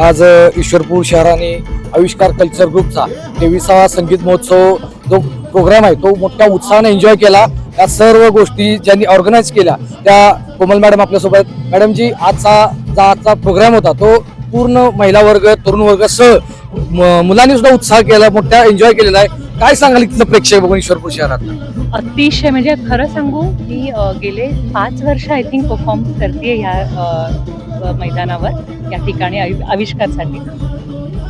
आज ईश्वरपूर शहराने आविष्कार कल्चर ग्रुपचा 23वा संगीत महोत्सव जो प्रोग्राम आहे तो मोठ्या उत्साहाने एन्जॉय केला. या सर्व गोष्टी ज्यांनी ऑर्गनाईज केल्या त्या कोमल मॅडम आपल्यासोबत. मॅडमजी, आजचा प्रोग्राम होता तो पूर्ण महिला वर्ग, तरुण वर्ग सह मुलांनी सुद्धा उत्साह केला, मोठ्या एन्जॉय केलेला आहे. काय सांगाल इथलं प्रेक्षक बघून ईश्वरपूर शहरात? अतिशय म्हणजे खरं सांगू मी गेले 5 वर्ष आय थिंक परफॉर्म करते ह्या मैदानावर, या ठिकाणी आविष्कारसाठी.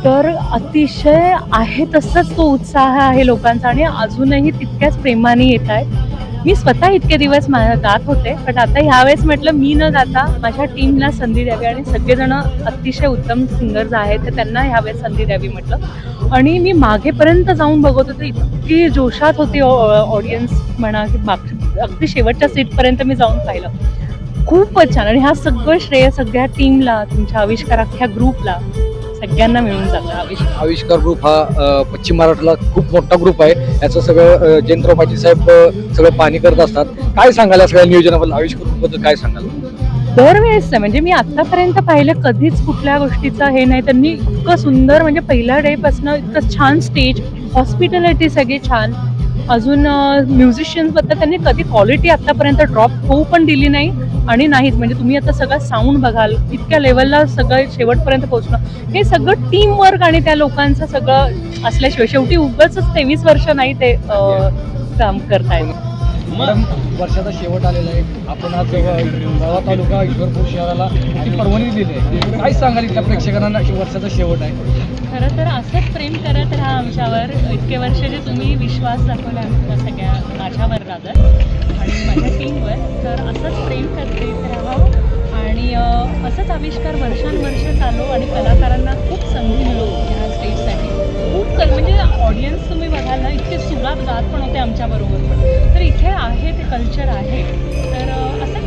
तर अतिशय आहे तसंच तो उत्साह आहे लोकांचा आणि अजूनही तितक्याच प्रेमाने येत आहे. मी स्वतः इतके दिवस गात होते, पण आता ह्यावेळेस म्हटलं मी न गाता माझ्या टीमला संधी द्यावी आणि सगळेजण अतिशय उत्तम सिंगर्स आहेत तर त्यांना ह्यावेळेस संधी द्यावी म्हटलं. आणि मी मागेपर्यंत जाऊन बघत होते, इतकी जोशात होती ऑडियन्स म्हणा की अगदी शेवटच्या सीटपर्यंत मी जाऊन पाहिलं. खूपच छान. आणि हा सगळं श्रेय सगळ्या टीमला, तुमच्या आविष्कार अख्ख्या ग्रुपला, सगळ्यांना मिळून जातं. आविष्कार ग्रुप हा पश्चिम महाराष्ट्राला खूप मोठा ग्रुप आहे. याचं सगळं जयंतराव पाटील साहेब सगळं पाहणी करत असतात. काय सांगाल या सगळ्या नियोजनाबद्दल, आविष्कार ग्रुप बद्दल काय सांगाल? दरवेळेस म्हणजे मी आतापर्यंत पाहिलं कधीच कुठल्या गोष्टीचं हे नाही. त्यांनी इतकं सुंदर म्हणजे पहिल्या डे पासून इतकं छान स्टेज, हॉस्पिटॅलिटी सगळी छान. अजून म्युझिशियन्सबद्दल त्यांनी कधी क्वालिटी आतापर्यंत ड्रॉप होऊ पण दिली नाही आणि नाहीच. म्हणजे तुम्ही आता सगळं साऊंड बघाल इतक्या लेवलला सगळं शेवटपर्यंत पोहोचणं, हे सगळं टीम वर्क आणि त्या लोकांचं सगळं असल्याशिवाय शेवटी उगाच 23 वर्ष नाही ते काम करतायत. मॅडम, वर्षाचा शेवट आलेला आहे. आपण आज गावा तालुका ईश्वरपूर शहराला परवानगी दिली आहे. काय सांगाल इथल्या प्रेक्षकांना? वर्षाचा शेवट आहे. खरं तर असंच प्रेम करत राहा आमच्यावर. इतके वर्ष जे तुम्ही विश्वास दाखवला आमच्या सगळ्या, माझ्यावर रादर आणि माझ्या टीमवर, तर असंच प्रेम करते राहा आणि असंच आविष्कार वर्षानुवर्ष चालू आणि कलाकारांना खूप संधी मिळो ह्या स्टेजसाठी. खूप म्हणजे ऑडियन्स तुम्ही बघाल ना, इतके सुरात गात पण होते आमच्याबरोबर. तर इथे आहे ते कल्चर आहे, तर असं